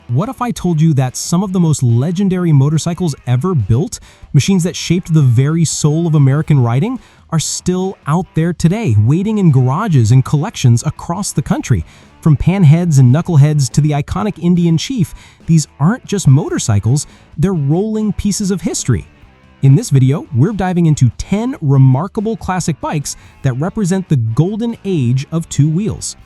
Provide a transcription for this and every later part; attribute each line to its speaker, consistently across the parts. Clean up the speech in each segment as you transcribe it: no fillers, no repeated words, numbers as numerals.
Speaker 1: What if I told you that some of the most legendary motorcycles ever built, machines that shaped the very soul of American riding, are still out there today, waiting in garages and collections across the country? From Panheads and Knuckleheads to the iconic Indian Chief, these aren't just motorcycles, they're rolling pieces of history. In this video, we're diving into 10 remarkable classic bikes that represent the golden age of two wheels.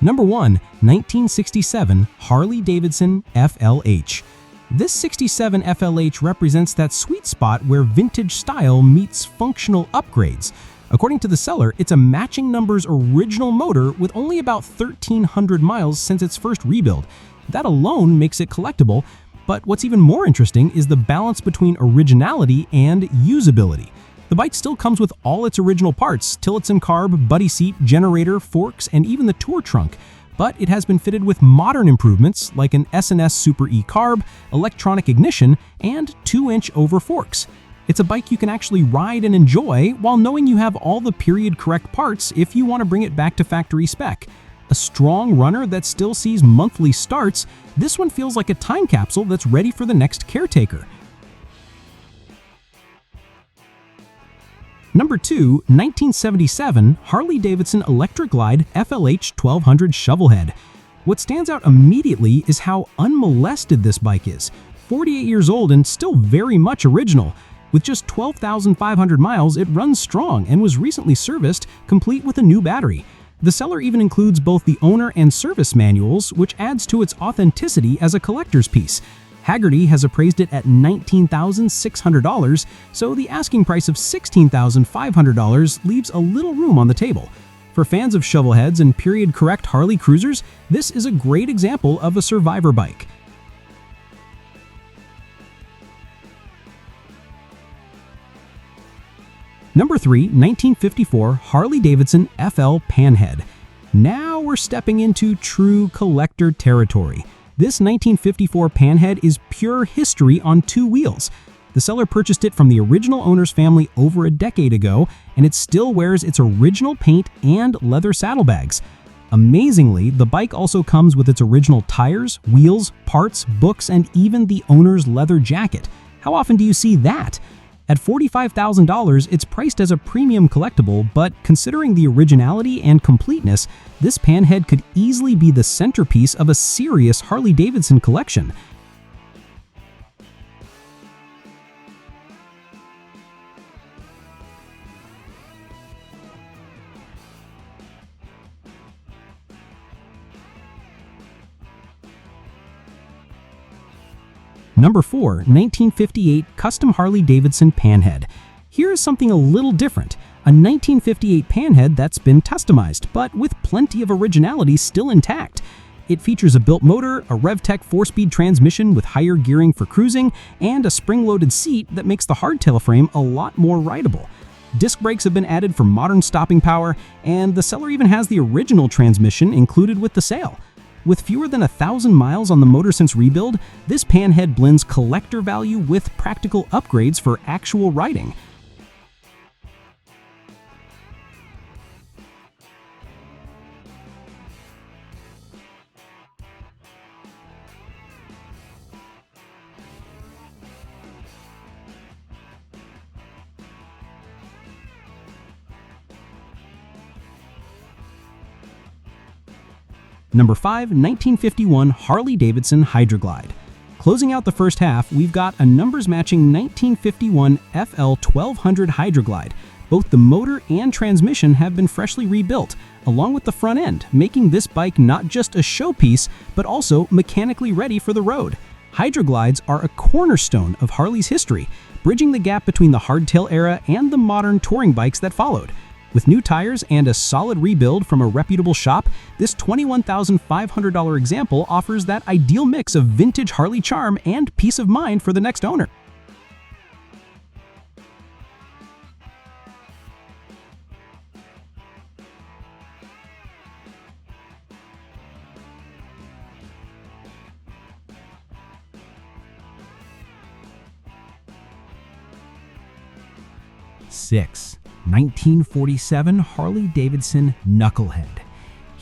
Speaker 1: Number 1. 1967 Harley-Davidson FLH. This 67 FLH represents that sweet spot where vintage style meets functional upgrades. According to the seller, it's a matching numbers original motor with only about 1,300 miles since its first rebuild. That alone makes it collectible, but what's even more interesting is the balance between originality and usability. The bike still comes with all its original parts: Tillotson carb, buddy seat, generator, forks, and even the tour trunk. But it has been fitted with modern improvements like an S&S Super E carb, electronic ignition, and 2-inch over forks. It's a bike you can actually ride and enjoy while knowing you have all the period-correct parts if you want to bring it back to factory spec. A strong runner that still sees monthly starts, this one feels like a time capsule that's ready for the next caretaker. Number 2. 1977 Harley-Davidson Electra-Glide FLH 1200 Shovelhead. What stands out immediately is how unmolested this bike is. 48 years old and still very much original. With just 12,500 miles, it runs strong and was recently serviced, complete with a new battery. The seller even includes both the owner and service manuals, which adds to its authenticity as a collector's piece. Hagerty has appraised it at $19,600, so the asking price of $16,500 leaves a little room on the table. For fans of shovelheads and period-correct Harley cruisers, this is a great example of a survivor bike. Number 3. 1954 Harley-Davidson FL Panhead. Now we're stepping into true collector territory. This 1954 Panhead is pure history on two wheels. The seller purchased it from the original owner's family over a decade ago, and it still wears its original paint and leather saddlebags. Amazingly, the bike also comes with its original tires, wheels, parts, books, and even the owner's leather jacket. How often do you see that? At $45,000, it's priced as a premium collectible, but considering the originality and completeness, this Panhead could easily be the centerpiece of a serious Harley-Davidson collection. Number 4. 1958 Custom Harley-Davidson Panhead. Here's something a little different. A 1958 Panhead that's been customized, but with plenty of originality still intact. It features a built motor, a RevTech 4-speed transmission with higher gearing for cruising, and a spring-loaded seat that makes the hardtail frame a lot more rideable. Disc brakes have been added for modern stopping power, and the seller even has the original transmission included with the sale. With fewer than 1,000 miles on the motor since rebuild, this Panhead blends collector value with practical upgrades for actual riding. Number 5. 1951 Harley-Davidson Hydra-Glide. Closing out the first half, we've got a numbers-matching 1951 FL 1200 Hydra-Glide. Both the motor and transmission have been freshly rebuilt, along with the front end, making this bike not just a showpiece, but also mechanically ready for the road. Hydra-Glides are a cornerstone of Harley's history, bridging the gap between the hardtail era and the modern touring bikes that followed. With new tires and a solid rebuild from a reputable shop, this $21,500 example offers that ideal mix of vintage Harley charm and peace of mind for the next owner. '6. 1947 Harley-Davidson Knucklehead.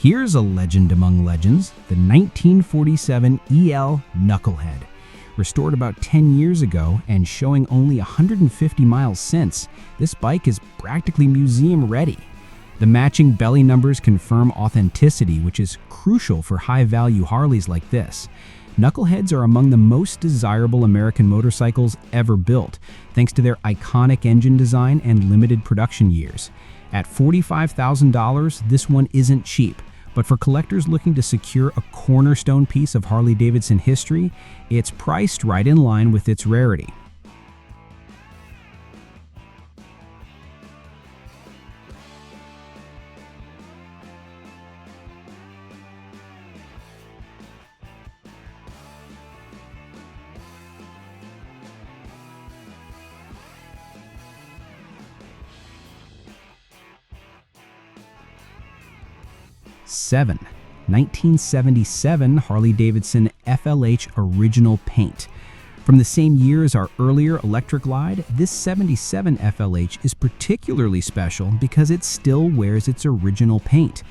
Speaker 1: Here's a legend among legends, the 1947 EL Knucklehead. Restored about 10 years ago and showing only 150 miles since, this bike is practically museum ready. The matching belly numbers confirm authenticity, which is crucial for high-value Harleys like this. Knuckleheads are among the most desirable American motorcycles ever built, thanks to their iconic engine design and limited production years. At $45,000, this one isn't cheap, but for collectors looking to secure a cornerstone piece of Harley-Davidson history, it's priced right in line with its rarity. Seven, 1977 Harley-Davidson FLH original paint. From the same year as our earlier Electra-Glide, this 77 FLH is particularly special because it still wears its original paint.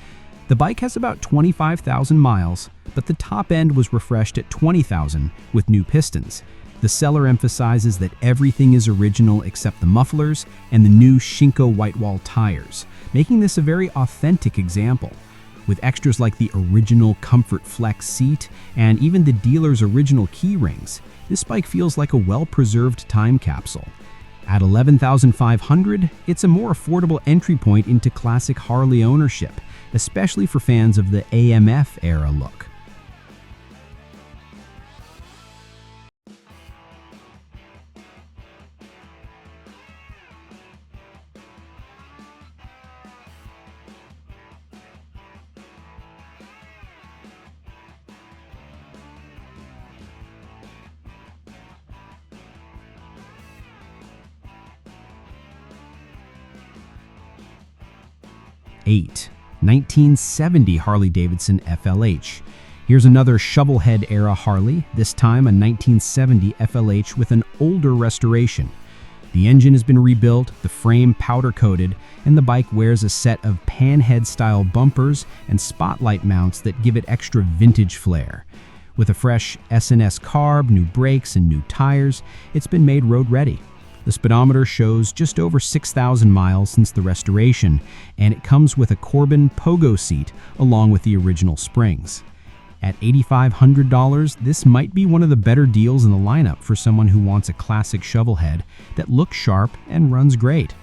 Speaker 1: The bike has about 25,000 miles, but the top end was refreshed at 20,000 with new pistons. The seller emphasizes that everything is original except the mufflers and the new Shinko whitewall tires, making this a very authentic example. With extras like the original Comfort Flex seat and even the dealer's original key rings, this bike feels like a well-preserved time capsule. At $11,500, it's a more affordable entry point into classic Harley ownership, especially for fans of the AMF era look. Eight, 1970 Harley-Davidson FLH. Here's another shovelhead-era Harley, this time a 1970 FLH with an older restoration. The engine has been rebuilt, the frame powder-coated, and the bike wears a set of Panhead-style bumpers and spotlight mounts that give it extra vintage flair. With a fresh S&S carb, new brakes, and new tires, it's been made road-ready. The speedometer shows just over 6,000 miles since the restoration, and it comes with a Corbin pogo seat along with the original springs. At $8,500, this might be one of the better deals in the lineup for someone who wants a classic shovelhead that looks sharp and runs great.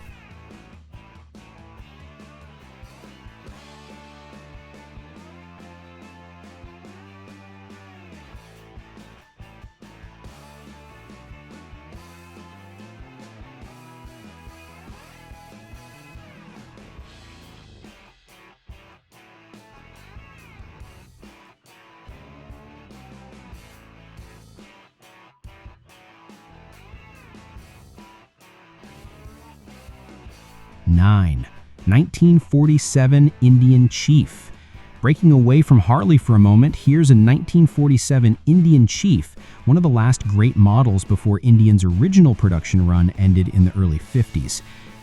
Speaker 1: Nine, 1947 Indian Chief. Breaking away from Harley for a moment, here's a 1947 Indian Chief, one of the last great models before Indian's original production run ended in the early 50s.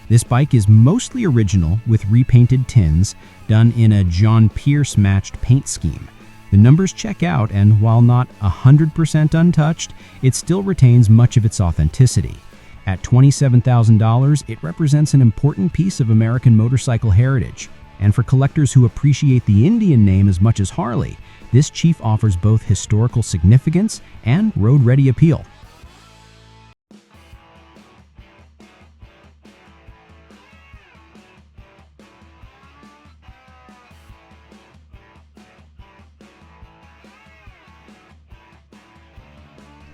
Speaker 1: This bike is mostly original with repainted tins, done in a John Pierce matched paint scheme. The numbers check out, and while not 100% untouched, it still retains much of its authenticity. At $27,000, it represents an important piece of American motorcycle heritage. And for collectors who appreciate the Indian name as much as Harley, this Chief offers both historical significance and road-ready appeal.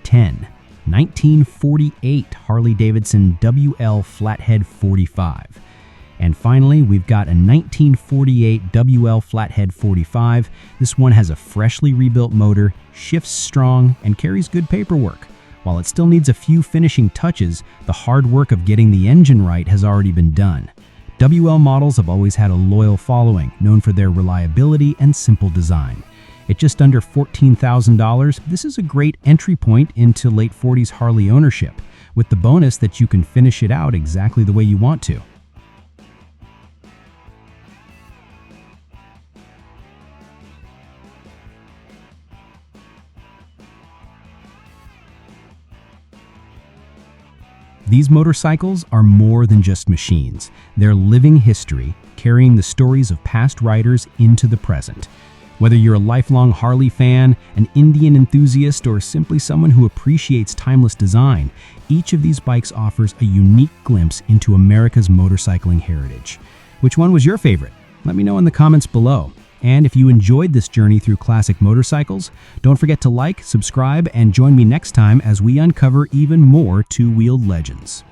Speaker 1: Ten, 1948 Harley-Davidson WL Flathead 45. And finally, we've got a 1948 WL Flathead 45. This one has a freshly rebuilt motor, shifts strong, and carries good paperwork. While it still needs a few finishing touches, the hard work of getting the engine right has already been done. WL models have always had a loyal following, known for their reliability and simple design. At just under $14,000, this is a great entry point into late 40s Harley ownership, with the bonus that you can finish it out exactly the way you want to. These motorcycles are more than just machines. They're living history, carrying the stories of past riders into the present. Whether you're a lifelong Harley fan, an Indian enthusiast, or simply someone who appreciates timeless design, each of these bikes offers a unique glimpse into America's motorcycling heritage. Which one was your favorite? Let me know in the comments below. And if you enjoyed this journey through classic motorcycles, don't forget to like, subscribe, and join me next time as we uncover even more two-wheeled legends.